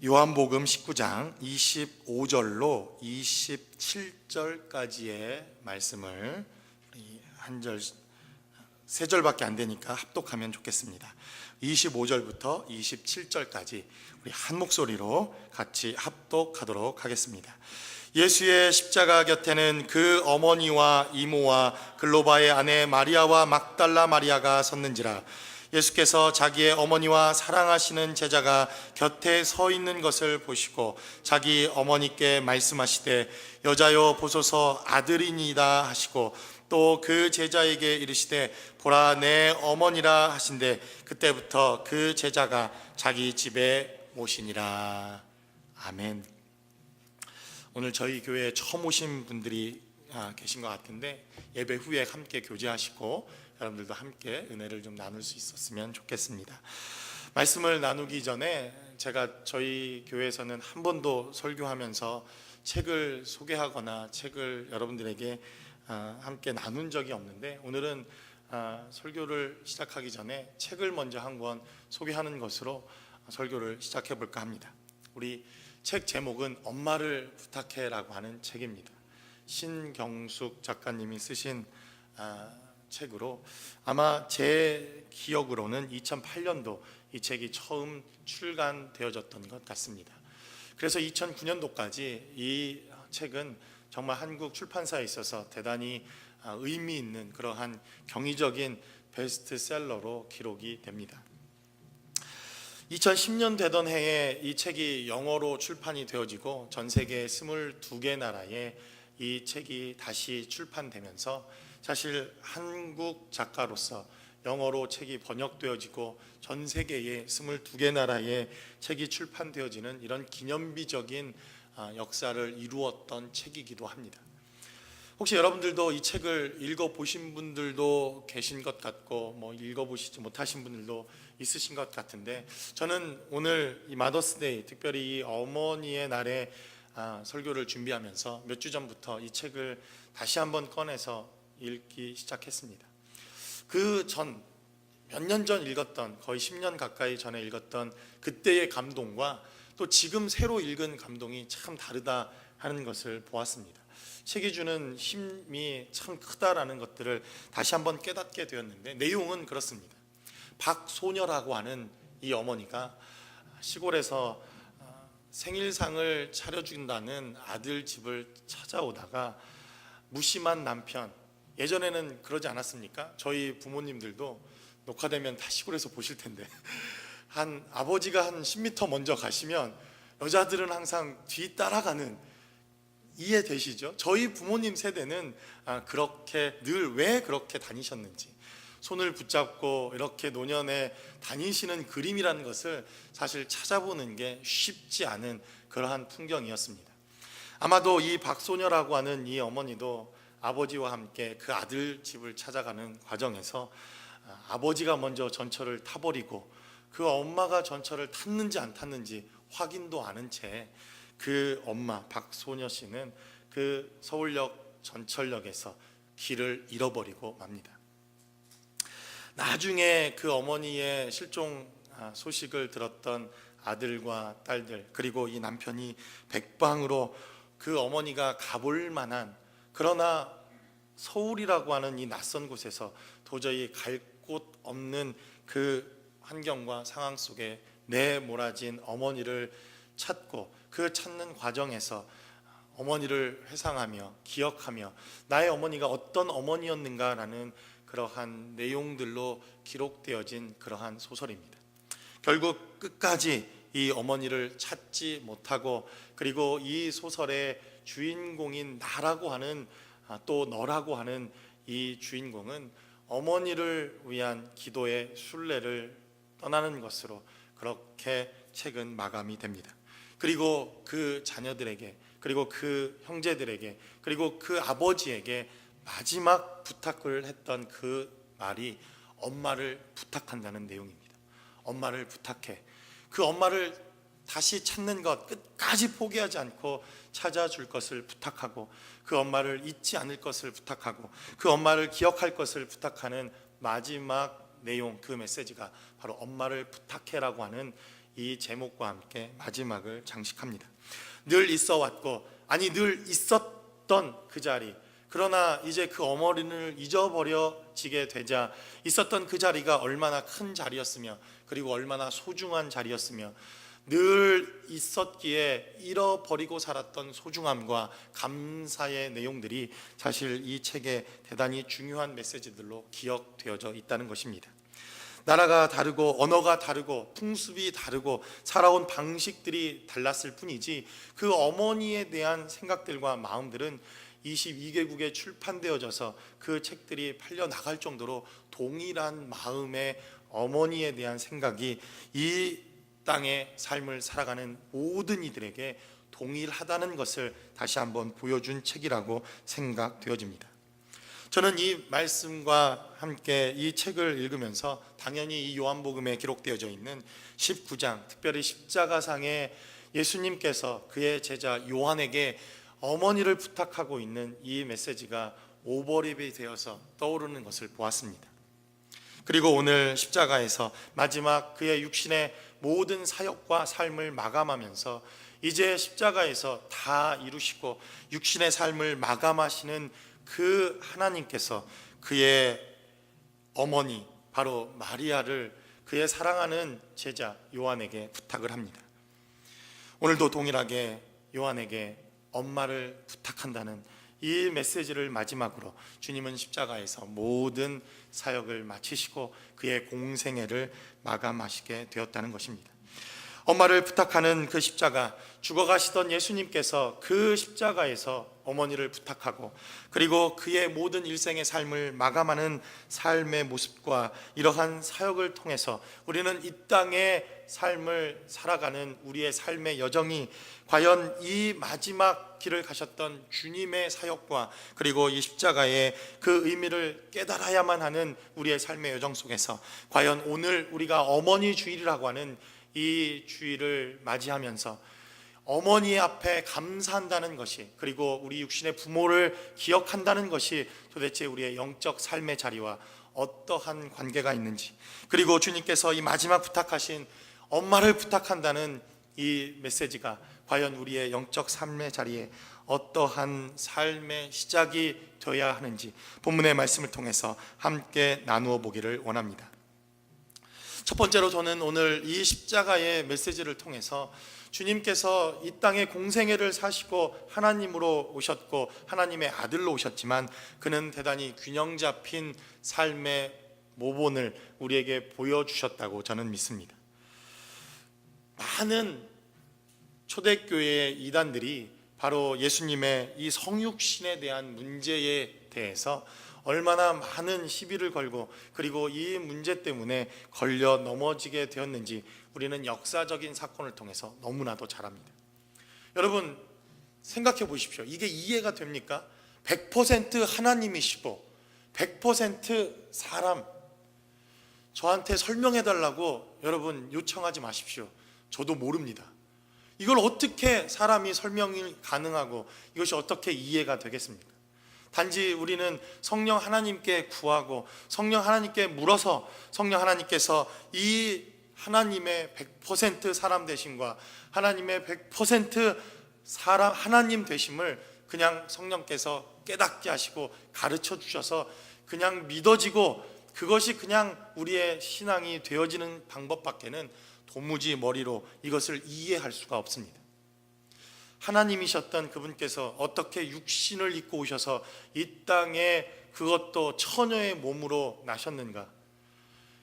요한복음 19장 25절로 27절까지의 말씀을 한 절, 세 절밖에 안 되니까 합독하면 좋겠습니다. 25절부터 27절까지 우리 한 목소리로 같이 합독하도록 하겠습니다. 예수의 십자가 곁에는 그 어머니와 이모와 글로바의 아내 마리아와 막달라 마리아가 섰는지라. 예수께서 자기의 어머니와 사랑하시는 제자가 곁에 서 있는 것을 보시고 자기 어머니께 말씀하시되 여자여 보소서 아들이니이다 하시고 또 그 제자에게 이르시되 보라 내 어머니라 하신대 그때부터 그 제자가 자기 집에 모시니라. 아멘. 오늘 저희 교회에 처음 오신 분들이 계신 것 같은데 예배 후에 함께 교제하시고 여러분들도 함께 은혜를 좀 나눌 수 있었으면 좋겠습니다. 말씀을 나누기 전에 제가 저희 교회에서는 한 번도 설교하면서 책을 소개하거나 책을 여러분들에게 함께 나눈 적이 없는데 오늘은 설교를 시작하기 전에 책을 먼저 한 권 소개하는 것으로 설교를 시작해 볼까 합니다. 우리 책 제목은 엄마를 부탁해라고 하는 책입니다. 신경숙 작가님이 쓰신 책으로 아마 제 기억으로는 2008년도 이 책이 처음 출간되어졌던 것 같습니다. 그래서 2009년도까지 이 책은 정말 한국 출판사에 있어서 대단히 의미 있는 그러한 경이적인 베스트셀러로 기록이 됩니다. 2010년 되던 해에 이 책이 영어로 출판이 되어지고 전 세계 22개 나라에 이 책이 다시 출판되면서 사실 한국 작가로서 영어로 책이 번역되어지고 전 세계의 22개 나라에 책이 출판되어지는 이런 기념비적인 역사를 이루었던 책이기도 합니다. 혹시 여러분들도 이 책을 읽어보신 분들도 계신 것 같고 읽어보시지 못하신 분들도 있으신 것 같은데 저는 오늘 이 마더스데이, 특별히 이 어머니의 날에 설교를 준비하면서 몇 주 전부터 이 책을 다시 한번 꺼내서 읽기 시작했습니다. 그 전 몇 년 전 읽었던, 거의 10년 가까이 전에 읽었던 그때의 감동과 또 지금 새로 읽은 감동이 참 다르다 하는 것을 보았습니다. 책이 주는 힘이 참 크다라는 것들을 다시 한번 깨닫게 되었는데 내용은 그렇습니다. 박소녀라고 하는 이 어머니가 시골에서 생일상을 차려준다는 아들 집을 찾아오다가 무심한 남편, 예전에는 그러지 않았습니까? 저희 부모님들도 녹화되면 다 시골에서 보실 텐데 아버지가 한 10m 먼저 가시면 여자들은 항상 뒤 따라가는, 이해되시죠? 저희 부모님 세대는 그렇게 늘 왜 그렇게 다니셨는지, 손을 붙잡고 이렇게 노년에 다니시는 그림이라는 것을 사실 찾아보는 게 쉽지 않은 그러한 풍경이었습니다. 아마도 이 박소녀라고 하는 이 어머니도 아버지와 함께 그 아들 집을 찾아가는 과정에서 아버지가 먼저 전철을 타버리고 그 엄마가 전철을 탔는지 안 탔는지 확인도 않은 채 그 엄마 박소녀 씨는 그 서울역 전철역에서 길을 잃어버리고 맙니다. 나중에 그 어머니의 실종 소식을 들었던 아들과 딸들, 그리고 이 남편이 백방으로 그 어머니가 가볼 만한, 그러나 서울이라고 하는 이 낯선 곳에서 도저히 갈 곳 없는 그 환경과 상황 속에 내몰아진 어머니를 찾고 그 찾는 과정에서 어머니를 회상하며 기억하며 나의 어머니가 어떤 어머니였는가라는 그러한 내용들로 기록되어진 그러한 소설입니다. 결국 끝까지 이 어머니를 찾지 못하고, 그리고 이 소설의 주인공인 나라고 하는, 또 너라고 하는 이 주인공은 어머니를 위한 기도의 순례를 떠나는 것으로 그렇게 책은 마감이 됩니다. 그리고 그 자녀들에게, 그리고 그 형제들에게, 그리고 그 아버지에게 마지막 부탁을 했던 그 말이 엄마를 부탁한다는 내용입니다. 엄마를 부탁해. 그 엄마를 다시 찾는 것, 끝까지 포기하지 않고 찾아줄 것을 부탁하고, 그 엄마를 잊지 않을 것을 부탁하고, 그 엄마를 기억할 것을 부탁하는 마지막 내용, 그 메시지가 바로 엄마를 부탁해라고 하는 이 제목과 함께 마지막을 장식합니다. 늘 있어 왔고, 아니 늘 있었던 그 자리, 그러나 이제 그 어머니를 잊어버려지게 되자 있었던 그 자리가 얼마나 큰 자리였으며, 그리고 얼마나 소중한 자리였으며, 늘 있었기에 잃어버리고 살았던 소중함과 감사의 내용들이 사실 이 책에 대단히 중요한 메시지들로 기억되어져 있다는 것입니다. 나라가 다르고 언어가 다르고 풍습이 다르고 살아온 방식들이 달랐을 뿐이지, 그 어머니에 대한 생각들과 마음들은 22개국에 출판되어져서 그 책들이 팔려 나갈 정도로 동일한 마음의 어머니에 대한 생각이 이 땅의 삶을 살아가는 모든 이들에게 동일하다는 것을 다시 한번 보여준 책이라고 생각되어집니다. 저는 이 말씀과 함께 이 책을 읽으면서 당연히 이 요한복음에 기록되어져 있는 19장, 특별히 십자가상에 예수님께서 그의 제자 요한에게 어머니를 부탁하고 있는 이 메시지가 오버랩이 되어서 떠오르는 것을 보았습니다. 그리고 오늘 십자가에서 마지막 그의 육신의 모든 사역과 삶을 마감하면서 이제 십자가에서 다 이루시고 육신의 삶을 마감하시는 그 하나님께서 그의 어머니 바로 마리아를 그의 사랑하는 제자 요한에게 부탁을 합니다. 오늘도 동일하게 요한에게 엄마를 부탁한다는 이 메시지를 마지막으로 주님은 십자가에서 모든 사역을 마치시고 그의 공생애를 마감하시게 되었다는 것입니다. 엄마를 부탁하는 그 십자가, 죽어가시던 예수님께서 그 십자가에서 어머니를 부탁하고, 그리고 그의 모든 일생의 삶을 마감하는 삶의 모습과 이러한 사역을 통해서 우리는 이 땅의 삶을 살아가는 우리의 삶의 여정이 과연 이 마지막 길을 가셨던 주님의 사역과 그리고 이 십자가의 그 의미를 깨달아야만 하는 우리의 삶의 여정 속에서 과연 오늘 우리가 어머니 주일이라고 하는 이 주일을 맞이하면서 어머니 앞에 감사한다는 것이, 그리고 우리 육신의 부모를 기억한다는 것이 도대체 우리의 영적 삶의 자리와 어떠한 관계가 있는지, 그리고 주님께서 이 마지막 부탁하신 엄마를 부탁한다는 이 메시지가 과연 우리의 영적 삶의 자리에 어떠한 삶의 시작이 되어야 하는지 본문의 말씀을 통해서 함께 나누어 보기를 원합니다. 첫 번째로 저는 오늘 이 십자가의 메시지를 통해서 주님께서 이 땅의 공생애를 사시고 하나님으로 오셨고 하나님의 아들로 오셨지만 그는 대단히 균형 잡힌 삶의 모본을 우리에게 보여주셨다고 저는 믿습니다. 많은 초대교회의 이단들이 바로 예수님의 이 성육신에 대한 문제에 대해서 얼마나 많은 시비를 걸고 그리고 이 문제 때문에 걸려 넘어지게 되었는지 우리는 역사적인 사건을 통해서 너무나도 잘 압니다. 여러분 생각해 보십시오. 이게 이해가 됩니까? 100% 하나님이시고 100% 사람, 저한테 설명해 달라고 여러분 요청하지 마십시오. 저도 모릅니다. 이걸 어떻게 사람이 설명이 가능하고 이것이 어떻게 이해가 되겠습니까? 단지 우리는 성령 하나님께 구하고 성령 하나님께 물어서 성령 하나님께서 이 하나님의 100% 사람 되심과 하나님의 100% 사람 하나님 되심을 그냥 성령께서 깨닫게 하시고 가르쳐 주셔서 그냥 믿어지고 그것이 그냥 우리의 신앙이 되어지는 방법밖에는 도무지 머리로 이것을 이해할 수가 없습니다. 하나님이셨던 그분께서 어떻게 육신을 입고 오셔서 이 땅에 그것도 처녀의 몸으로 나셨는가?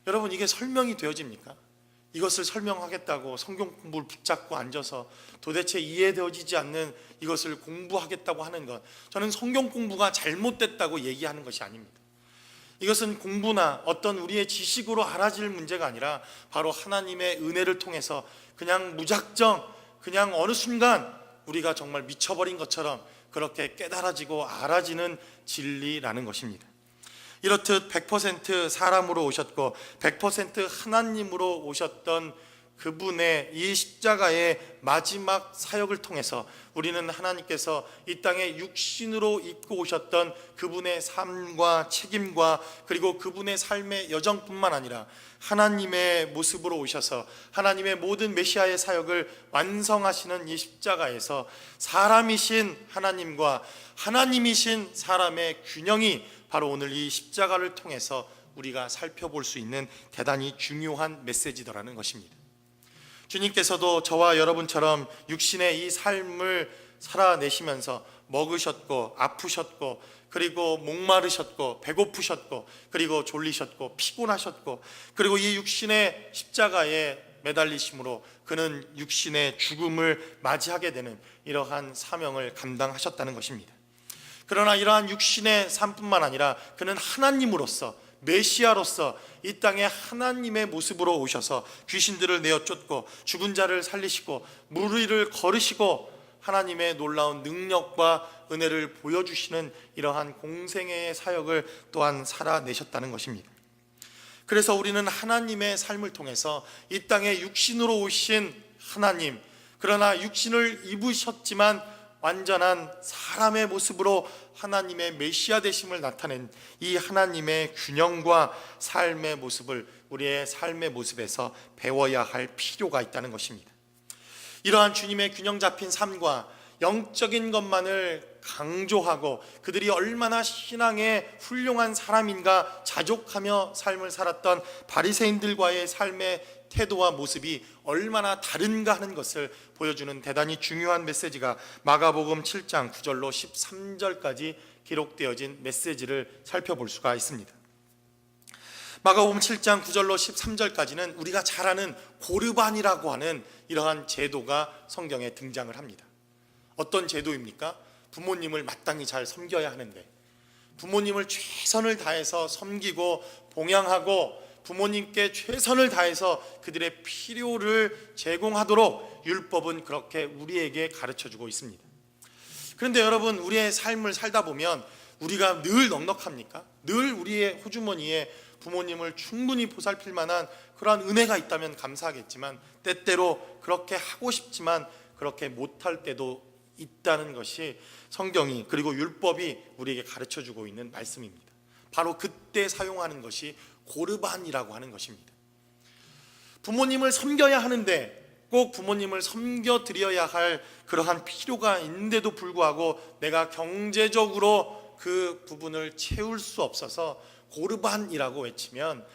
여러분 이게 설명이 되어집니까? 이것을 설명하겠다고 성경 공부를 붙잡고 앉아서 도대체 이해되어지지 않는 이것을 공부하겠다고 하는 것, 저는 성경 공부가 잘못됐다고 얘기하는 것이 아닙니다. 이것은 공부나 어떤 우리의 지식으로 알아질 문제가 아니라 바로 하나님의 은혜를 통해서 그냥 무작정 그냥 어느 순간 우리가 정말 미쳐버린 것처럼 그렇게 깨달아지고 알아지는 진리라는 것입니다. 이렇듯 100% 사람으로 오셨고 100% 하나님으로 오셨던 그분의 이 십자가의 마지막 사역을 통해서 우리는 하나님께서 이 땅에 육신으로 입고 오셨던 그분의 삶과 책임과 그리고 그분의 삶의 여정뿐만 아니라 하나님의 모습으로 오셔서 하나님의 모든 메시아의 사역을 완성하시는 이 십자가에서 사람이신 하나님과 하나님이신 사람의 균형이 바로 오늘 이 십자가를 통해서 우리가 살펴볼 수 있는 대단히 중요한 메시지더라는 것입니다. 주님께서도 저와 여러분처럼 육신의 이 삶을 살아내시면서 먹으셨고 아프셨고 그리고 목마르셨고 배고프셨고 그리고 졸리셨고 피곤하셨고 그리고 이 육신의 십자가에 매달리심으로 그는 육신의 죽음을 맞이하게 되는 이러한 사명을 감당하셨다는 것입니다. 그러나 이러한 육신의 삶뿐만 아니라 그는 하나님으로서 메시아로서 이 땅에 하나님의 모습으로 오셔서 귀신들을 내어 쫓고 죽은 자를 살리시고 물 위를 걸으시고 하나님의 놀라운 능력과 은혜를 보여주시는 이러한 공생애의 사역을 또한 살아내셨다는 것입니다. 그래서 우리는 하나님의 삶을 통해서 이 땅에 육신으로 오신 하나님, 그러나 육신을 입으셨지만 완전한 사람의 모습으로 하나님의 메시아 되심을 나타낸 이 하나님의 균형과 삶의 모습을 우리의 삶의 모습에서 배워야 할 필요가 있다는 것입니다. 이러한 주님의 균형 잡힌 삶과 영적인 것만을 강조하고 그들이 얼마나 신앙의 훌륭한 사람인가 자족하며 삶을 살았던 바리새인들과의 삶의 태도와 모습이 얼마나 다른가 하는 것을 보여주는 대단히 중요한 메시지가 마가복음 7장 9절로 13절까지 기록되어진 메시지를 살펴볼 수가 있습니다. 마가복음 7장 9절로 13절까지는 우리가 잘 아는 고르반이라고 하는 이러한 제도가 성경에 등장을 합니다. 어떤 제도입니까? 부모님을 마땅히 잘 섬겨야 하는데 부모님을 최선을 다해서 섬기고 봉양하고 부모님께 최선을 다해서 그들의 필요를 제공하도록 율법은 그렇게 우리에게 가르쳐주고 있습니다. 그런데 여러분, 우리의 삶을 살다 보면 우리가 늘 넉넉합니까? 늘 우리의 호주머니에 부모님을 충분히 보살필 만한 그러한 은혜가 있다면 감사하겠지만 때때로 그렇게 하고 싶지만 그렇게 못할 때도 있다는 것이 성경이 그리고 율법이 우리에게 가르쳐주고 있는 말씀입니다. 바로 그때 사용하는 것이 고르반이라고 하는 것입니다. 부모님을 섬겨야 하는데 꼭 부모님을 섬겨드려야 할 그러한 필요가 있는데도 불구하고 내가 경제적으로 그 부분을 채울 수 없어서 고르반이라고 외치면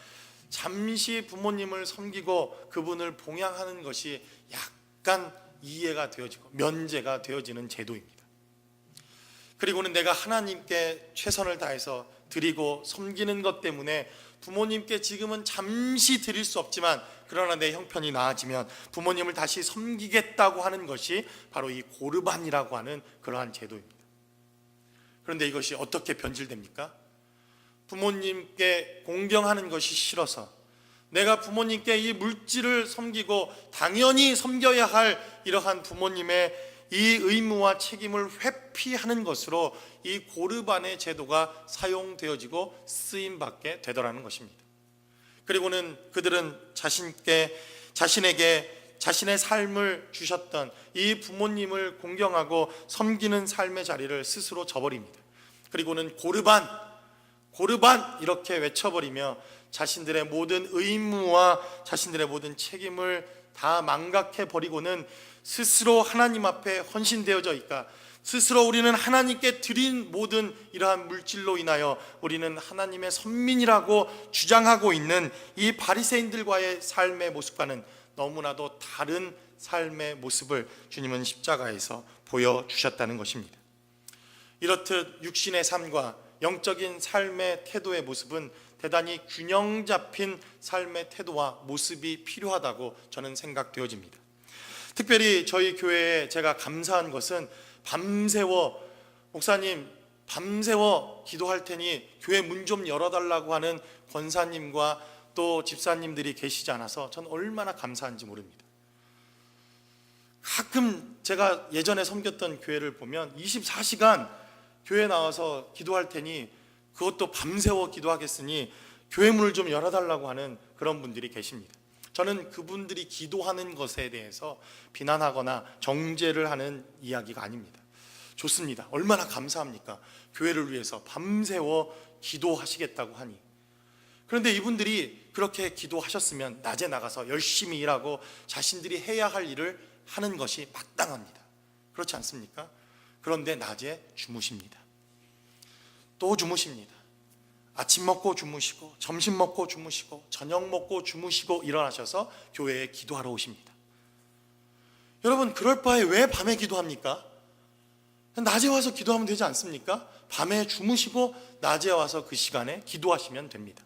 잠시 부모님을 섬기고 그분을 봉양하는 것이 약간 이해가 되어지고 면제가 되어지는 제도입니다. 그리고는 내가 하나님께 최선을 다해서 드리고 섬기는 것 때문에 부모님께 지금은 잠시 드릴 수 없지만 그러나 내 형편이 나아지면 부모님을 다시 섬기겠다고 하는 것이 바로 이 고르반이라고 하는 그러한 제도입니다. 그런데 이것이 어떻게 변질됩니까? 부모님께 공경하는 것이 싫어서 내가 부모님께 이 물질을 섬기고 당연히 섬겨야 할 이러한 부모님의 이 의무와 책임을 회피하는 것으로 이 고르반의 제도가 사용되어지고 쓰임받게 되더라는 것입니다. 그리고는 그들은 자신에게 자신의 삶을 주셨던 이 부모님을 공경하고 섬기는 삶의 자리를 스스로 저버립니다. 그리고는 고르반 이렇게 외쳐버리며 자신들의 모든 의무와 자신들의 모든 책임을 다 망각해버리고는 스스로 하나님 앞에 헌신되어져 있까 스스로 우리는 하나님께 드린 모든 이러한 물질로 인하여 우리는 하나님의 선민이라고 주장하고 있는 이 바리새인들과의 삶의 모습과는 너무나도 다른 삶의 모습을 주님은 십자가에서 보여주셨다는 것입니다. 이렇듯 육신의 삶과 영적인 삶의 태도의 모습은 대단히 균형 잡힌 삶의 태도와 모습이 필요하다고 저는 생각되어집니다. 특별히 저희 교회에 제가 감사한 것은 밤새워 목사님 밤새워 기도할 테니 교회 문 좀 열어달라고 하는 권사님과 또 집사님들이 계시지 않아서 전 얼마나 감사한지 모릅니다. 가끔 제가 예전에 섬겼던 교회를 보면 24시간 교회 나와서 기도할 테니 그것도 밤새워 기도하겠으니 교회 문을 좀 열어달라고 하는 그런 분들이 계십니다. 저는 그분들이 기도하는 것에 대해서 비난하거나 정죄를 하는 이야기가 아닙니다. 좋습니다. 얼마나 감사합니까? 교회를 위해서 밤새워 기도하시겠다고 하니. 그런데 이분들이 그렇게 기도하셨으면 낮에 나가서 열심히 일하고 자신들이 해야 할 일을 하는 것이 마땅합니다. 그렇지 않습니까? 그런데 낮에 주무십니다. 또 주무십니다. 아침 먹고 주무시고, 점심 먹고 주무시고, 저녁 먹고 주무시고 일어나셔서 교회에 기도하러 오십니다. 여러분, 그럴 바에 왜 밤에 기도합니까? 낮에 와서 기도하면 되지 않습니까? 밤에 주무시고 낮에 와서 그 시간에 기도하시면 됩니다.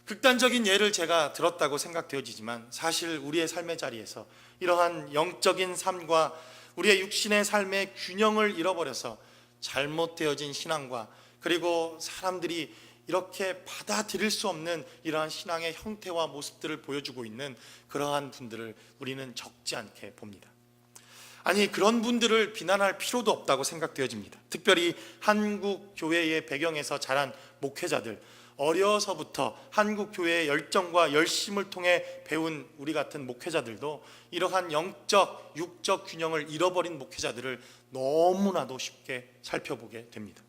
극단적인 예를 제가 들었다고 생각되어지지만 사실 우리의 삶의 자리에서 이러한 영적인 삶과 우리의 육신의 삶의 균형을 잃어버려서 잘못되어진 신앙과 그리고 사람들이 이렇게 받아들일 수 없는 이러한 신앙의 형태와 모습들을 보여주고 있는 그러한 분들을 우리는 적지 않게 봅니다. 아니, 그런 분들을 비난할 필요도 없다고 생각되어집니다. 특별히 한국 교회의 배경에서 자란 목회자들, 어려서부터 한국 교회의 열정과 열심을 통해 배운 우리 같은 목회자들도 이러한 영적, 육적 균형을 잃어버린 목회자들을 너무나도 쉽게 살펴보게 됩니다.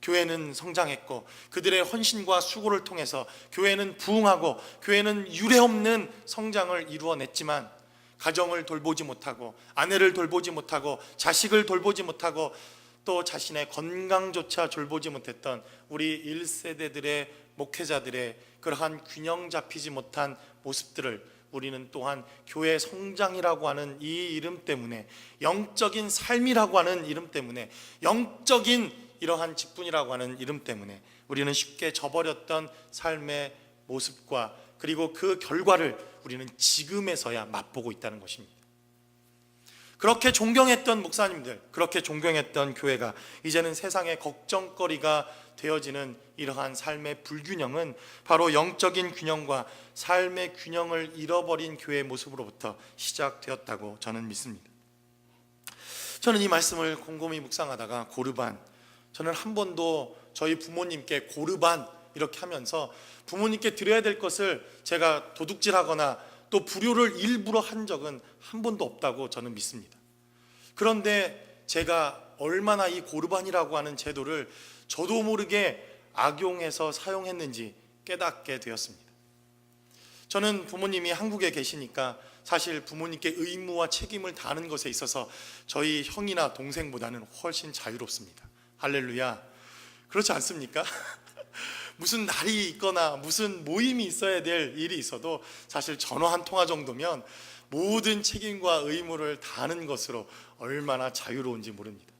교회는 성장했고 그들의 헌신과 수고를 통해서 교회는 부흥하고 교회는 유례없는 성장을 이루어냈지만 가정을 돌보지 못하고 아내를 돌보지 못하고 자식을 돌보지 못하고 또 자신의 건강조차 돌보지 못했던 우리 1세대들의 목회자들의 그러한 균형 잡히지 못한 모습들을 우리는 또한 교회 성장이라고 하는 이 이름 때문에, 영적인 삶이라고 하는 이름 때문에, 영적인 이러한 직분이라고 하는 이름 때문에 우리는 쉽게 저버렸던 삶의 모습과 그리고 그 결과를 우리는 지금에서야 맛보고 있다는 것입니다. 그렇게 존경했던 목사님들, 그렇게 존경했던 교회가 이제는 세상의 걱정거리가 되어지는 이러한 삶의 불균형은 바로 영적인 균형과 삶의 균형을 잃어버린 교회의 모습으로부터 시작되었다고 저는 믿습니다. 저는 이 말씀을 곰곰이 묵상하다가 고르반, 저는 한 번도 저희 부모님께 고르반 이렇게 하면서 부모님께 드려야 될 것을 제가 도둑질하거나 또 불효를 일부러 한 적은 한 번도 없다고 저는 믿습니다. 그런데 제가 얼마나 이 고르반이라고 하는 제도를 저도 모르게 악용해서 사용했는지 깨닫게 되었습니다. 저는 부모님이 한국에 계시니까 사실 부모님께 의무와 책임을 다하는 것에 있어서 저희 형이나 동생보다는 훨씬 자유롭습니다. 할렐루야. 그렇지 않습니까? 무슨 날이 있거나 무슨 모임이 있어야 될 일이 있어도 사실 전화 한 통화 정도면 모든 책임과 의무를 다하는 것으로 얼마나 자유로운지 모릅니다.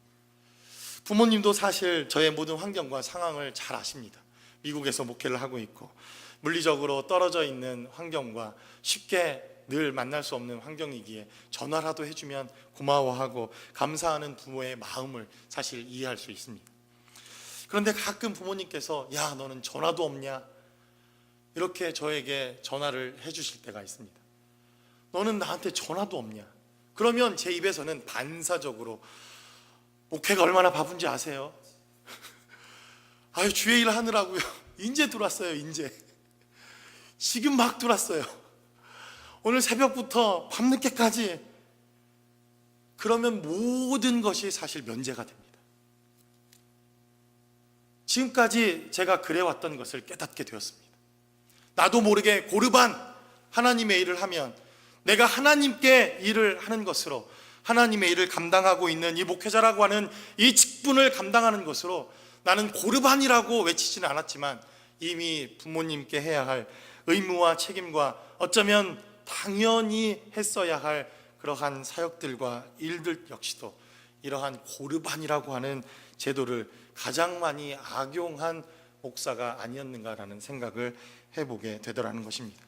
부모님도 사실 저의 모든 환경과 상황을 잘 아십니다. 미국에서 목회를 하고 있고 물리적으로 떨어져 있는 환경과 쉽게 늘 만날 수 없는 환경이기에 전화라도 해주면 고마워하고 감사하는 부모의 마음을 사실 이해할 수 있습니다. 그런데 가끔 부모님께서 야, 너는 전화도 없냐? 이렇게 저에게 전화를 해주실 때가 있습니다. 너는 나한테 전화도 없냐? 그러면 제 입에서는 반사적으로 목회가 얼마나 바쁜지 아세요? 아유, 주의 일 하느라고요. 인제 들어왔어요. 인제 지금 막 들어왔어요. 오늘 새벽부터 밤늦게까지. 그러면 모든 것이 사실 면제가 됩니다. 지금까지 제가 그래왔던 것을 깨닫게 되었습니다. 나도 모르게 고르반 하나님의 일을 하면 내가 하나님께 일을 하는 것으로, 하나님의 일을 감당하고 있는 이 목회자라고 하는 이 직분을 감당하는 것으로 나는 고르반이라고 외치지는 않았지만 이미 부모님께 해야 할 의무와 책임과 어쩌면 당연히 했어야 할 그러한 사역들과 일들 역시도 이러한 고르반이라고 하는 제도를 가장 많이 악용한 목사가 아니었는가라는 생각을 해보게 되더라는 것입니다.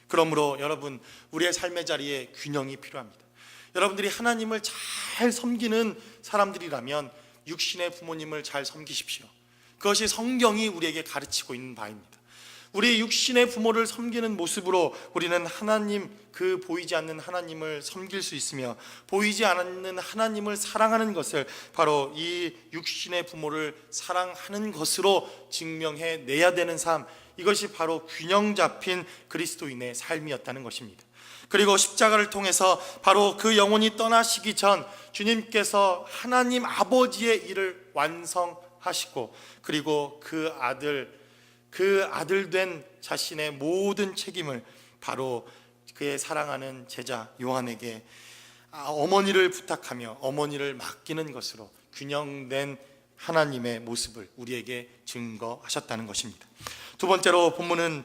그러므로 여러분, 우리의 삶의 자리에 균형이 필요합니다. 여러분들이 하나님을 잘 섬기는 사람들이라면 육신의 부모님을 잘 섬기십시오. 그것이 성경이 우리에게 가르치고 있는 바입니다. 우리 육신의 부모를 섬기는 모습으로 우리는 하나님, 그 보이지 않는 하나님을 섬길 수 있으며, 보이지 않는 하나님을 사랑하는 것을 바로 이 육신의 부모를 사랑하는 것으로 증명해 내야 되는 삶, 이것이 바로 균형 잡힌 그리스도인의 삶이었다는 것입니다. 그리고 십자가를 통해서 바로 그 영혼이 떠나시기 전 주님께서 하나님 아버지의 일을 완성하시고, 그리고 그 아들 된 자신의 모든 책임을 바로 그의 사랑하는 제자 요한에게 어머니를 부탁하며 어머니를 맡기는 것으로 균형된 하나님의 모습을 우리에게 증거하셨다는 것입니다. 두 번째로 본문은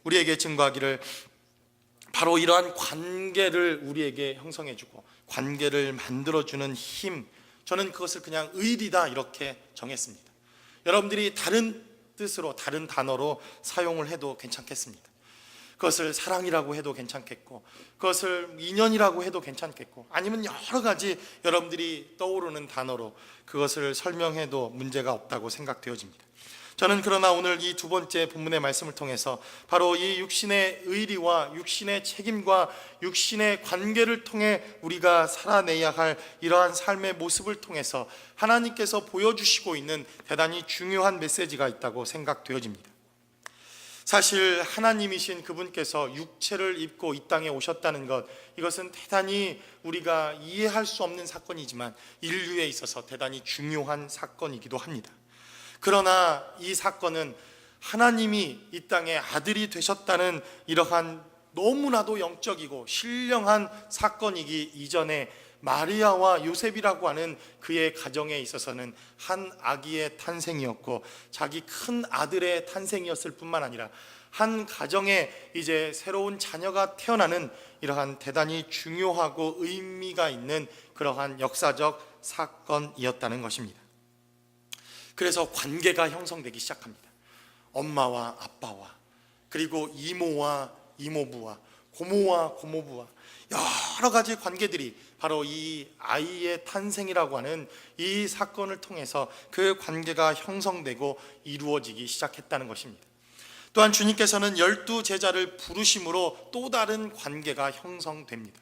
우리에게 증거하기를 바로 이러한 관계를 우리에게 형성해주고 관계를 만들어주는 힘, 저는 그것을 그냥 의리다 이렇게 정했습니다. 여러분들이 다른 뜻으로, 다른 단어로 사용을 해도 괜찮겠습니다. 그것을 사랑이라고 해도 괜찮겠고, 그것을 인연이라고 해도 괜찮겠고, 아니면 여러 가지 여러분들이 떠오르는 단어로 그것을 설명해도 문제가 없다고 생각되어집니다. 저는 그러나 오늘 이 두 번째 본문의 말씀을 통해서 바로 이 육신의 의리와 육신의 책임과 육신의 관계를 통해 우리가 살아내야 할 이러한 삶의 모습을 통해서 하나님께서 보여주시고 있는 대단히 중요한 메시지가 있다고 생각되어집니다. 사실 하나님이신 그분께서 육체를 입고 이 땅에 오셨다는 것, 이것은 대단히 우리가 이해할 수 없는 사건이지만 인류에 있어서 대단히 중요한 사건이기도 합니다. 그러나 이 사건은 하나님이 이 땅에 아들이 되셨다는 이러한 너무나도 영적이고 신령한 사건이기 이전에 마리아와 요셉이라고 하는 그의 가정에 있어서는 한 아기의 탄생이었고, 자기 큰 아들의 탄생이었을 뿐만 아니라 한 가정에 이제 새로운 자녀가 태어나는 이러한 대단히 중요하고 의미가 있는 그러한 역사적 사건이었다는 것입니다. 그래서 관계가 형성되기 시작합니다. 엄마와 아빠와, 그리고 이모와 이모부와, 고모와 고모부와 여러 가지 관계들이 바로 이 아이의 탄생이라고 하는 이 사건을 통해서 그 관계가 형성되고 이루어지기 시작했다는 것입니다. 또한 주님께서는 12 제자를 부르심으로 또 다른 관계가 형성됩니다.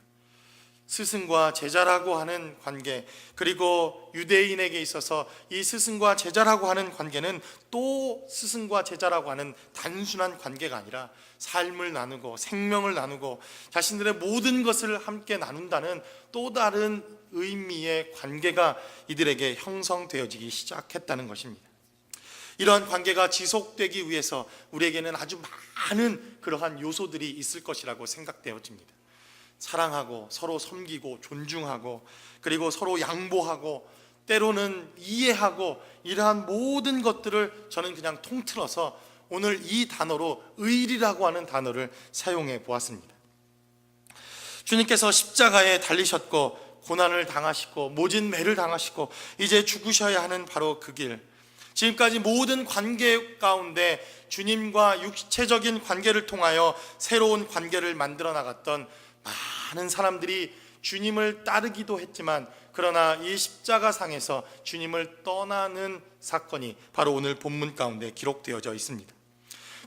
스승과 제자라고 하는 관계, 그리고 유대인에게 있어서 이 스승과 제자라고 하는 관계는 또 스승과 제자라고 하는 단순한 관계가 아니라 삶을 나누고 생명을 나누고 자신들의 모든 것을 함께 나눈다는 또 다른 의미의 관계가 이들에게 형성되어지기 시작했다는 것입니다. 이러한 관계가 지속되기 위해서 우리에게는 아주 많은 그러한 요소들이 있을 것이라고 생각되어집니다. 사랑하고 서로 섬기고 존중하고, 그리고 서로 양보하고, 때로는 이해하고, 이러한 모든 것들을 저는 그냥 통틀어서 오늘 이 단어로 의리라고 하는 단어를 사용해 보았습니다. 주님께서 십자가에 달리셨고 고난을 당하시고 모진 매를 당하시고 이제 죽으셔야 하는 바로 그 길, 지금까지 모든 관계 가운데 주님과 육체적인 관계를 통하여 새로운 관계를 만들어 나갔던 많은 사람들이 주님을 따르기도 했지만, 그러나 이 십자가상에서 주님을 떠나는 사건이 바로 오늘 본문 가운데 기록되어져 있습니다.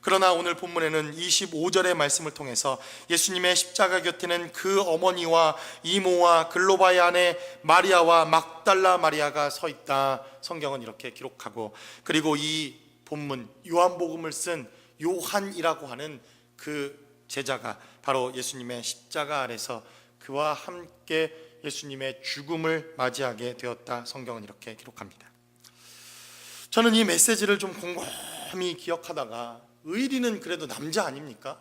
그러나 오늘 본문에는 25절의 말씀을 통해서 예수님의 십자가 곁에는 그 어머니와 이모와 글로바의 아내 마리아와 막달라 마리아가 서 있다, 성경은 이렇게 기록하고, 그리고 이 본문 요한복음을 쓴 요한이라고 하는 그 제자가 바로 예수님의 십자가 아래서 그와 함께 예수님의 죽음을 맞이하게 되었다, 성경은 이렇게 기록합니다. 저는 이 메시지를 좀 곰곰이 기억하다가, 의리는 그래도 남자 아닙니까?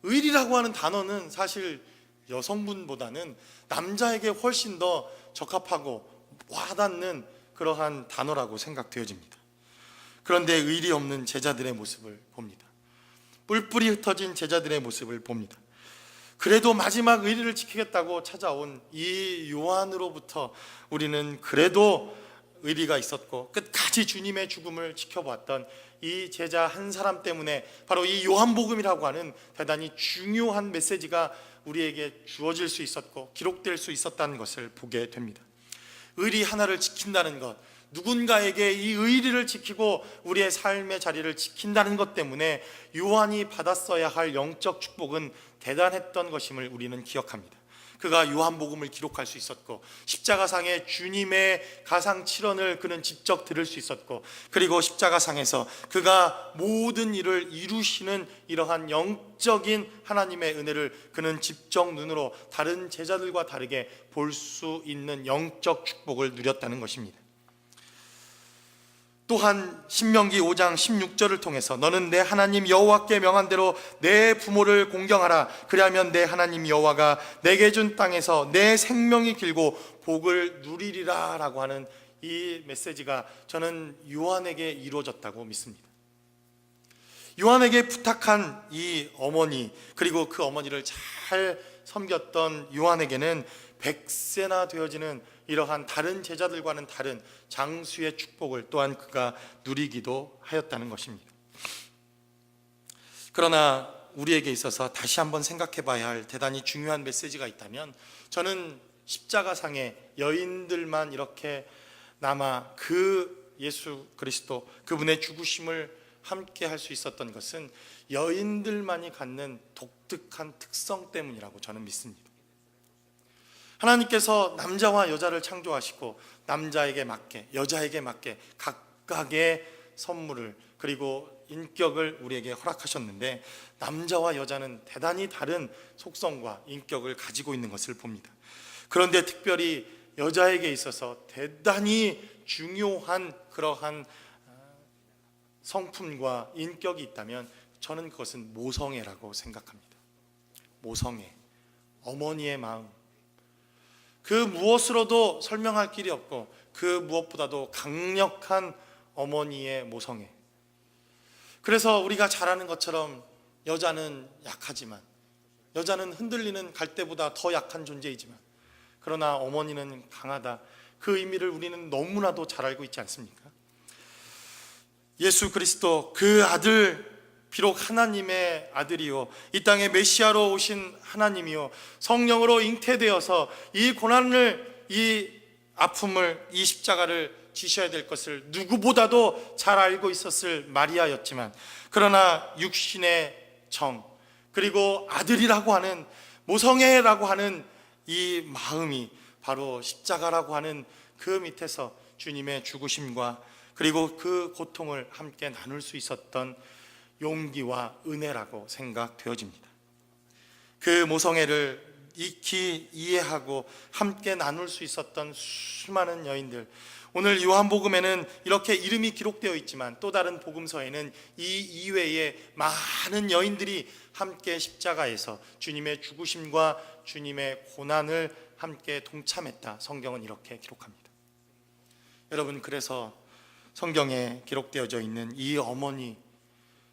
의리라고 하는 단어는 사실 여성분보다는 남자에게 훨씬 더 적합하고 와닿는 그러한 단어라고 생각되어집니다. 그런데 의리 없는 제자들의 모습을 봅니다. 뿔뿔이 흩어진 제자들의 모습을 봅니다. 그래도 마지막 의리를 지키겠다고 찾아온 이 요한으로부터 우리는 그래도 의리가 있었고 끝까지 주님의 죽음을 지켜봤던 이 제자 한 사람 때문에 바로 이 요한복음이라고 하는 대단히 중요한 메시지가 우리에게 주어질 수 있었고 기록될 수 있었다는 것을 보게 됩니다. 의리 하나를 지킨다는 것, 누군가에게 이 의리를 지키고 우리의 삶의 자리를 지킨다는 것 때문에 요한이 받았어야 할 영적 축복은 대단했던 것임을 우리는 기억합니다. 그가 요한복음을 기록할 수 있었고, 십자가상의 주님의 가상칠언을 그는 직접 들을 수 있었고, 그리고 십자가상에서 그가 모든 일을 이루시는 이러한 영적인 하나님의 은혜를 그는 직접 눈으로 다른 제자들과 다르게 볼 수 있는 영적 축복을 누렸다는 것입니다. 또한 신명기 5장 16절을 통해서 너는 내 하나님 여호와께 명한 대로 내 부모를 공경하라. 그리하면 내 하나님 여호와가 내게 준 땅에서 내 생명이 길고 복을 누리리라 라고 하는 이 메시지가 저는 요한에게 이루어졌다고 믿습니다. 요한에게 부탁한 이 어머니, 그리고 그 어머니를 잘 섬겼던 요한에게는 100세나 되어지는 이러한 다른 제자들과는 다른 장수의 축복을 또한 그가 누리기도 하였다는 것입니다. 그러나 우리에게 있어서 다시 한번 생각해 봐야 할 대단히 중요한 메시지가 있다면, 저는 십자가상의 여인들만 이렇게 남아 그 예수 그리스도 그분의 죽으심을 함께 할 수 있었던 것은 여인들만이 갖는 독특한 특성 때문이라고 저는 믿습니다. 하나님께서 남자와 여자를 창조하시고 남자에게 맞게 여자에게 맞게 각각의 선물을 그리고 인격을 우리에게 허락하셨는데, 남자와 여자는 대단히 다른 속성과 인격을 가지고 있는 것을 봅니다. 그런데 특별히 여자에게 있어서 대단히 중요한 그러한 성품과 인격이 있다면 저는 그것은 모성애라고 생각합니다. 모성애, 어머니의 마음, 그 무엇으로도 설명할 길이 없고 그 무엇보다도 강력한 어머니의 모성애. 그래서 우리가 잘 아는 것처럼 여자는 약하지만, 여자는 흔들리는 갈대보다 더 약한 존재이지만, 그러나 어머니는 강하다, 그 의미를 우리는 너무나도 잘 알고 있지 않습니까? 예수 그리스도 그 아들, 비록 하나님의 아들이요 이 땅에 메시아로 오신 하나님이요 성령으로 잉태되어서 이 고난을, 이 아픔을, 이 십자가를 지셔야 될 것을 누구보다도 잘 알고 있었을 마리아였지만, 그러나 육신의 정, 그리고 아들이라고 하는 모성애라고 하는 이 마음이 바로 십자가라고 하는 그 밑에서 주님의 죽으심과 그리고 그 고통을 함께 나눌 수 있었던 용기와 은혜라고 생각되어집니다. 그 모성애를 익히 이해하고 함께 나눌 수 있었던 수많은 여인들, 오늘 요한복음에는 이렇게 이름이 기록되어 있지만 또 다른 복음서에는 이 이외에 많은 여인들이 함께 십자가에서 주님의 죽으심과 주님의 고난을 함께 동참했다, 성경은 이렇게 기록합니다. 여러분, 그래서 성경에 기록되어져 있는 이 어머니,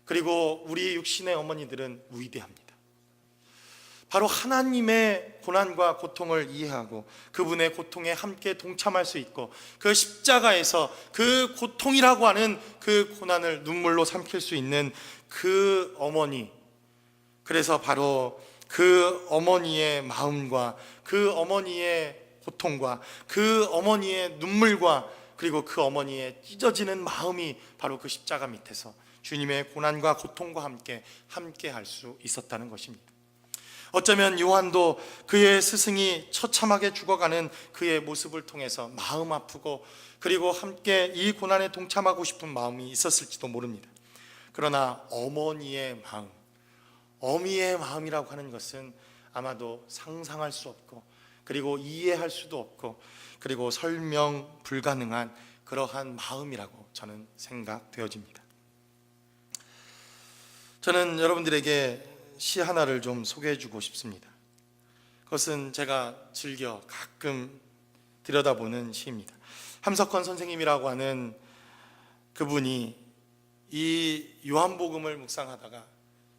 그리고 우리 육신의 어머니들은 위대합니다. 바로 하나님의 고난과 고통을 이해하고 그분의 고통에 함께 동참할 수 있고, 그 십자가에서 그 고통이라고 하는 그 고난을 눈물로 삼킬 수 있는 그 어머니, 그래서 바로 그 어머니의 마음과 그 어머니의 고통과 그 어머니의 눈물과 그리고 그 어머니의 찢어지는 마음이 바로 그 십자가 밑에서 주님의 고난과 고통과 함께 할 수 있었다는 것입니다. 어쩌면 요한도 그의 스승이 처참하게 죽어가는 그의 모습을 통해서 마음 아프고 그리고 함께 이 고난에 동참하고 싶은 마음이 있었을지도 모릅니다. 그러나 어머니의 마음, 어미의 마음이라고 하는 것은 아마도 상상할 수 없고 그리고 이해할 수도 없고 그리고 설명 불가능한 그러한 마음이라고 저는 생각되어집니다. 저는 여러분들에게 시 하나를 좀 소개해 주고 싶습니다. 그것은 제가 즐겨 가끔 들여다보는 시입니다. 함석헌 선생님이라고 하는 그분이 이 요한복음을 묵상하다가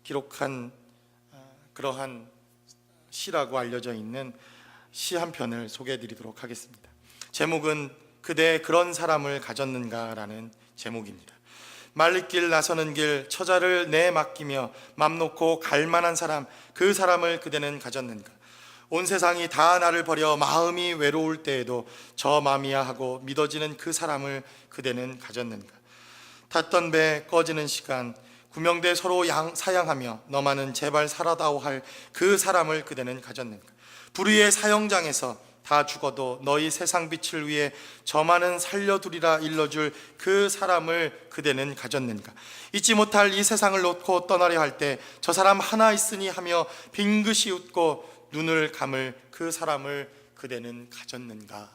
기록한 그러한 시라고 알려져 있는 시 한 편을 소개해 드리도록 하겠습니다. 제목은 그대 그런 사람을 가졌는가라는 제목입니다. 말리길 나서는 길 처자를 내 맡기며 맘 놓고 갈 만한 사람, 그 사람을 그대는 가졌는가? 온 세상이 다 나를 버려 마음이 외로울 때에도 저 맘이야 하고 믿어지는 그 사람을 그대는 가졌는가? 탔던 배 꺼지는 시간 구명대 서로 사양하며 너만은 제발 살아다오 할 그 사람을 그대는 가졌는가? 불의의 사형장에서 다 죽어도 너희 세상 빛을 위해 저만은 살려두리라 일러줄 그 사람을 그대는 가졌는가? 잊지 못할 이 세상을 놓고 떠나려 할 때 저 사람 하나 있으니 하며 빙긋이 웃고 눈을 감을 그 사람을 그대는 가졌는가?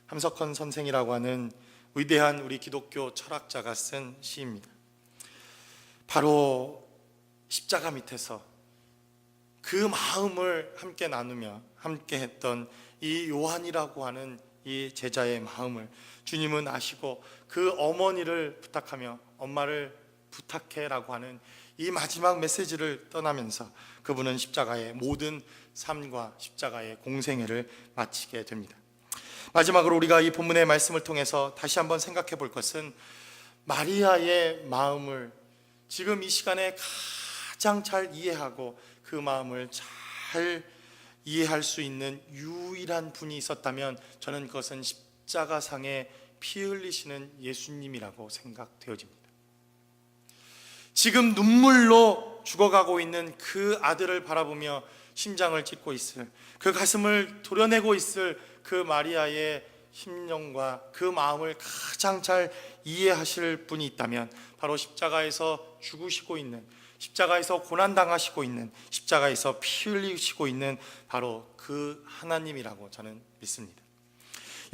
함석헌 선생이라고 하는 위대한 우리 기독교 철학자가 쓴 시입니다. 바로 십자가 밑에서 그 마음을 함께 나누며 함께 했던 이 요한이라고 하는 이 제자의 마음을 주님은 아시고 그 어머니를 부탁하며 엄마를 부탁해라고 하는 이 마지막 메시지를 떠나면서 그분은 십자가의 모든 삶과 십자가의 공생애를 마치게 됩니다. 마지막으로 우리가 이 본문의 말씀을 통해서 다시 한번 생각해 볼 것은 마리아의 마음을 지금 이 시간에 가장 잘 이해하고 그 마음을 잘 이해할 수 있는 유일한 분이 있었다면 저는 그것은 십자가상에 피 흘리시는 예수님이라고 생각되어집니다. 지금 눈물로 죽어가고 있는 그 아들을 바라보며 심장을 찢고 있을, 그 가슴을 도려내고 있을 그 마리아의 심령과 그 마음을 가장 잘 이해하실 분이 있다면 바로 십자가에서 죽으시고 있는, 십자가에서 고난당하시고 있는, 십자가에서 피 흘리시고 있는 바로 그 하나님이라고 저는 믿습니다.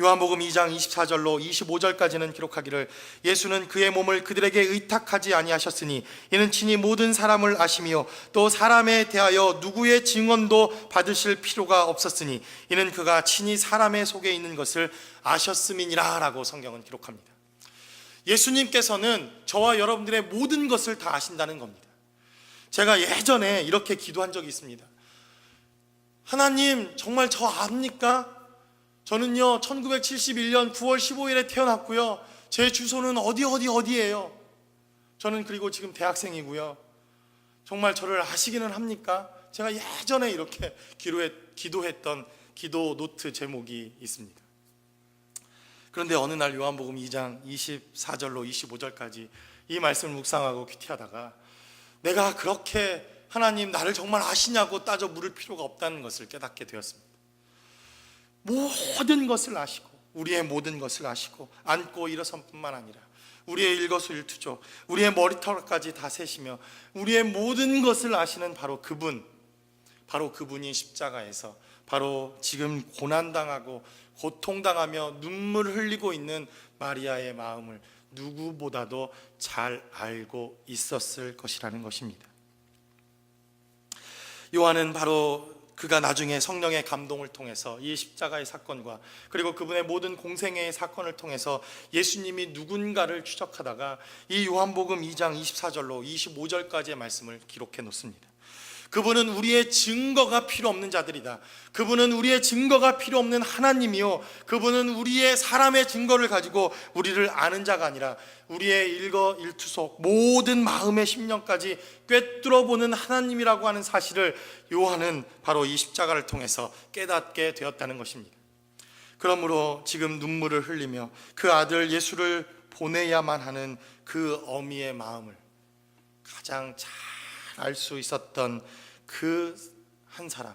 요한복음 2장 24절로 25절까지는 기록하기를 예수는 그의 몸을 그들에게 의탁하지 아니하셨으니 이는 친히 모든 사람을 아시며 또 사람에 대하여 누구의 증언도 받으실 필요가 없었으니 이는 그가 친히 사람의 속에 있는 것을 아셨음이니라 라고 성경은 기록합니다. 예수님께서는 저와 여러분들의 모든 것을 다 아신다는 겁니다. 제가 예전에 이렇게 기도한 적이 있습니다. 하나님 정말 저 압니까? 저는요 1971년 9월 15일에 태어났고요 제 주소는 어디예요. 저는 그리고 지금 대학생이고요. 정말 저를 아시기는 합니까? 제가 예전에 이렇게 기도했던 기도 노트 제목이 있습니다. 그런데 어느 날 요한복음 2장 24절로 25절까지 이 말씀을 묵상하고 큐티하다가 내가 그렇게 하나님 나를 정말 아시냐고 따져 물을 필요가 없다는 것을 깨닫게 되었습니다. 모든 것을 아시고 우리의 모든 것을 아시고 앉고 일어선 뿐만 아니라 우리의 일거수일투족, 우리의 머리털까지 다 세시며 우리의 모든 것을 아시는 바로 그분, 바로 그분이 십자가에서 바로 지금 고난당하고 고통당하며 눈물을 흘리고 있는 마리아의 마음을 누구보다도 잘 알고 있었을 것이라는 것입니다. 요한은 바로 그가 나중에 성령의 감동을 통해서 이 십자가의 사건과 그리고 그분의 모든 공생애의 사건을 통해서 예수님이 누군가를 추적하다가 이 요한복음 2장 24절로 25절까지의 말씀을 기록해 놓습니다. 그분은 우리의 증거가 필요 없는 자들이다. 그분은 우리의 증거가 필요 없는 하나님이요, 그분은 우리의 사람의 증거를 가지고 우리를 아는 자가 아니라 우리의 일거일투속 모든 마음의 심령까지 꿰뚫어 보는 하나님이라고 하는 사실을 요한은 바로 이 십자가를 통해서 깨닫게 되었다는 것입니다. 그러므로 지금 눈물을 흘리며 그 아들 예수를 보내야만 하는 그 어미의 마음을 가장 잘 알 수 있었던 그 한 사람,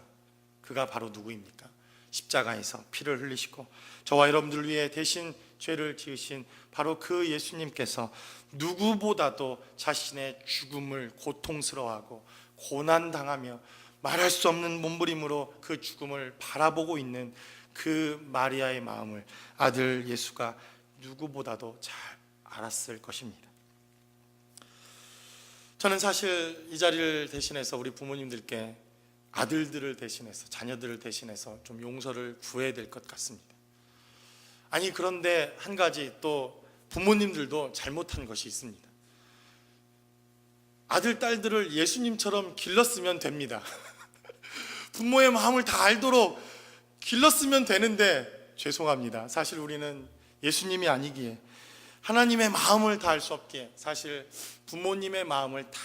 그가 바로 누구입니까? 십자가에서 피를 흘리시고 저와 여러분들 위해 대신 죄를 지으신 바로 그 예수님께서 누구보다도 자신의 죽음을 고통스러워하고 고난당하며 말할 수 없는 몸부림으로 그 죽음을 바라보고 있는 그 마리아의 마음을 아들 예수가 누구보다도 잘 알았을 것입니다. 저는 사실 이 자리를 대신해서 우리 부모님들께 아들들을 대신해서, 자녀들을 대신해서 좀 용서를 구해야 될 것 같습니다. 아니, 그런데 한 가지 또 부모님들도 잘못한 것이 있습니다. 아들, 딸들을 예수님처럼 길렀으면 됩니다. 부모의 마음을 다 알도록 길렀으면 되는데 죄송합니다. 사실 우리는 예수님이 아니기에, 하나님의 마음을 다 알 수 없기에 사실 부모님의 마음을 다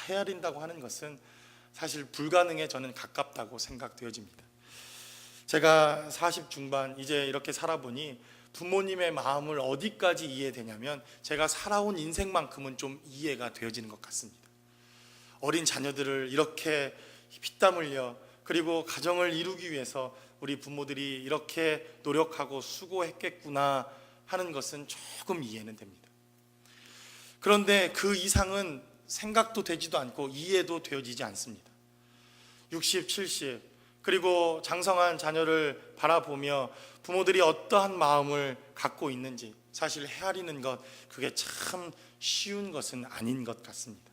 헤아린다고 하는 것은 사실 불가능에 저는 가깝다고 생각되어집니다. 제가 40 중반 이제 이렇게 살아보니 부모님의 마음을 어디까지 이해되냐면 제가 살아온 인생만큼은 좀 이해가 되어지는 것 같습니다. 어린 자녀들을 이렇게 피땀 흘려 그리고 가정을 이루기 위해서 우리 부모들이 이렇게 노력하고 수고했겠구나 하는 것은 조금 이해는 됩니다. 그런데 그 이상은 생각도 되지도 않고 이해도 되어지지 않습니다. 60, 70 그리고 장성한 자녀를 바라보며 부모들이 어떠한 마음을 갖고 있는지 사실 헤아리는 것, 그게 참 쉬운 것은 아닌 것 같습니다.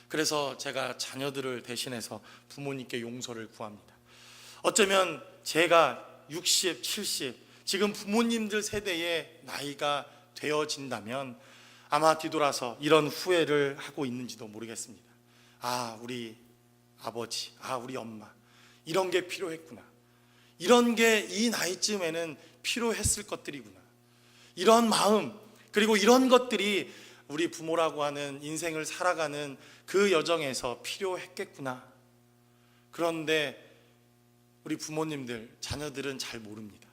그래서 제가 자녀들을 대신해서 부모님께 용서를 구합니다. 어쩌면 제가 60, 70 지금 부모님들 세대의 나이가 되어진다면 아마 뒤돌아서 이런 후회를 하고 있는지도 모르겠습니다. 아, 우리 아버지, 우리 엄마 이런 게 필요했구나. 이런 게 이 나이쯤에는 필요했을 것들이구나. 이런 마음, 그리고 이런 것들이 우리 부모라고 하는 인생을 살아가는 그 여정에서 필요했겠구나. 그런데 우리 부모님들, 자녀들은 잘 모릅니다.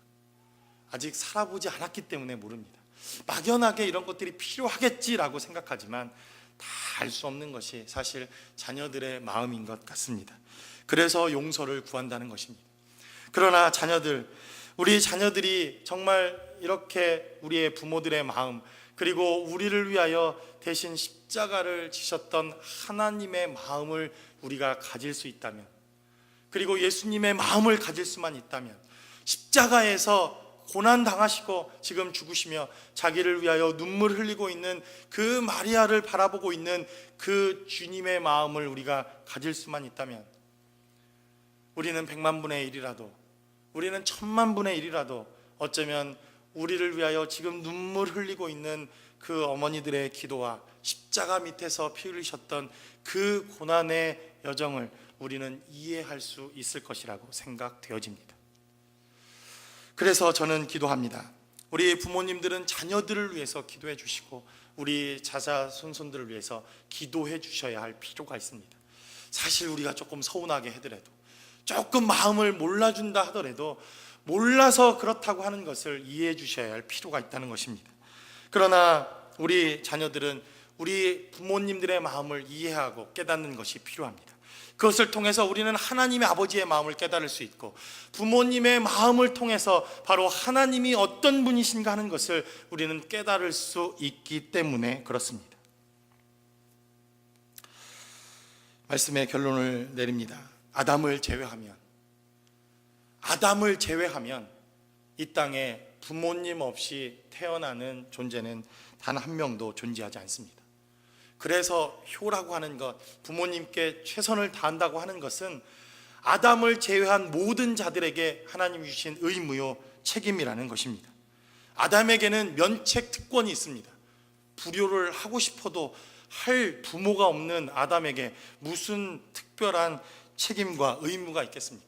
아직 살아보지 않았기 때문에 모릅니다. 막연하게 이런 것들이 필요하겠지라고 생각하지만 다 알 수 없는 것이 사실 자녀들의 마음인 것 같습니다. 그래서 용서를 구한다는 것입니다. 그러나 우리 자녀들이 정말 이렇게 우리의 부모들의 마음, 그리고 우리를 위하여 대신 십자가를 지셨던 하나님의 마음을 우리가 가질 수 있다면, 그리고 예수님의 마음을 가질 수만 있다면, 십자가에서 고난 당하시고 지금 죽으시며 자기를 위하여 눈물 흘리고 있는 그 마리아를 바라보고 있는 그 주님의 마음을 우리가 가질 수만 있다면, 우리는 100만 분의 1이라도, 우리는 1000만 분의 1이라도 어쩌면 우리를 위하여 지금 눈물 흘리고 있는 그 어머니들의 기도와 십자가 밑에서 피 흘리셨던 그 고난의 여정을 우리는 이해할 수 있을 것이라고 생각되어집니다. 그래서 저는 기도합니다. 우리 부모님들은 자녀들을 위해서 기도해 주시고 우리 자손들을 위해서 기도해 주셔야 할 필요가 있습니다. 사실 우리가 조금 서운하게 하더라도, 조금 마음을 몰라준다 하더라도 몰라서 그렇다고 하는 것을 이해해 주셔야 할 필요가 있다는 것입니다. 그러나 우리 자녀들은 우리 부모님들의 마음을 이해하고 깨닫는 것이 필요합니다. 그것을 통해서 우리는 하나님의 아버지의 마음을 깨달을 수 있고, 부모님의 마음을 통해서 바로 하나님이 어떤 분이신가 하는 것을 우리는 깨달을 수 있기 때문에 그렇습니다. 말씀의 결론을 내립니다. 아담을 제외하면 이 땅에 부모님 없이 태어나는 존재는 단 한 명도 존재하지 않습니다. 그래서 효라고 하는 것, 부모님께 최선을 다한다고 하는 것은 아담을 제외한 모든 자들에게 하나님이 주신 의무요 책임이라는 것입니다. 아담에게는 면책 특권이 있습니다. 불효를 하고 싶어도 할 부모가 없는 아담에게 무슨 특별한 책임과 의무가 있겠습니까?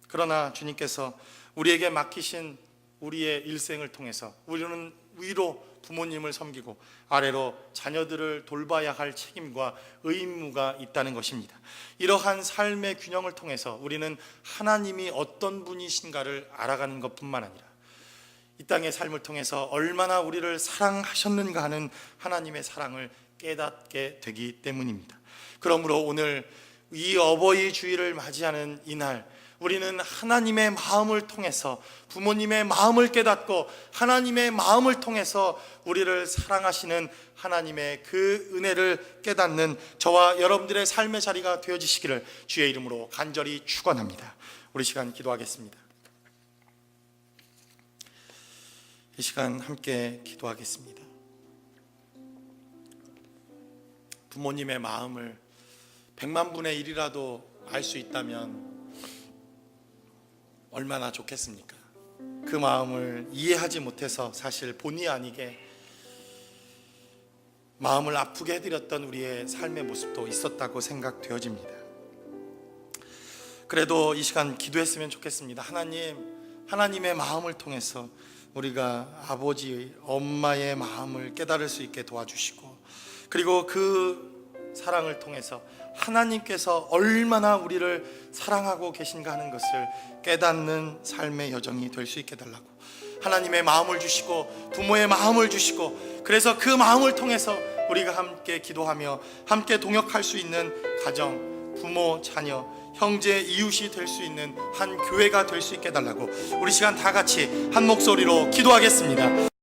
그러나 주님께서 우리에게 맡기신 우리의 일생을 통해서 우리는 위로 부모님을 섬기고 아래로 자녀들을 돌봐야 할 책임과 의무가 있다는 것입니다. 이러한 삶의 균형을 통해서 우리는 하나님이 어떤 분이신가를 알아가는 것뿐만 아니라 이 땅의 삶을 통해서 얼마나 우리를 사랑하셨는가 하는 하나님의 사랑을 깨닫게 되기 때문입니다. 그러므로 오늘 이 어버이 주일을 맞이하는 이날, 우리는 하나님의 마음을 통해서 부모님의 마음을 깨닫고 하나님의 마음을 통해서 우리를 사랑하시는 하나님의 그 은혜를 깨닫는 저와 여러분들의 삶의 자리가 되어지시기를 주의 이름으로 간절히 축원합니다. 우리 시간 기도하겠습니다. 이 시간 함께 기도하겠습니다. 부모님의 마음을 100만 분의 1이라도 알 수 있다면 얼마나 좋겠습니까? 그 마음을 이해하지 못해서 사실 본의 아니게 마음을 아프게 해드렸던 우리의 삶의 모습도 있었다고 생각되어집니다. 그래도 이 시간 기도했으면 좋겠습니다. 하나님의 마음을 통해서 우리가 아버지, 엄마의 마음을 깨달을 수 있게 도와주시고, 그리고 그 사랑을 통해서 하나님께서 얼마나 우리를 사랑하고 계신가 하는 것을 깨닫는 삶의 여정이 될 수 있게 달라고, 하나님의 마음을 주시고 부모의 마음을 주시고, 그래서 그 마음을 통해서 우리가 함께 기도하며 함께 동역할 수 있는 가정, 부모, 자녀, 형제, 이웃이 될 수 있는 한 교회가 될 수 있게 달라고, 우리 시간 다 같이 한 목소리로 기도하겠습니다.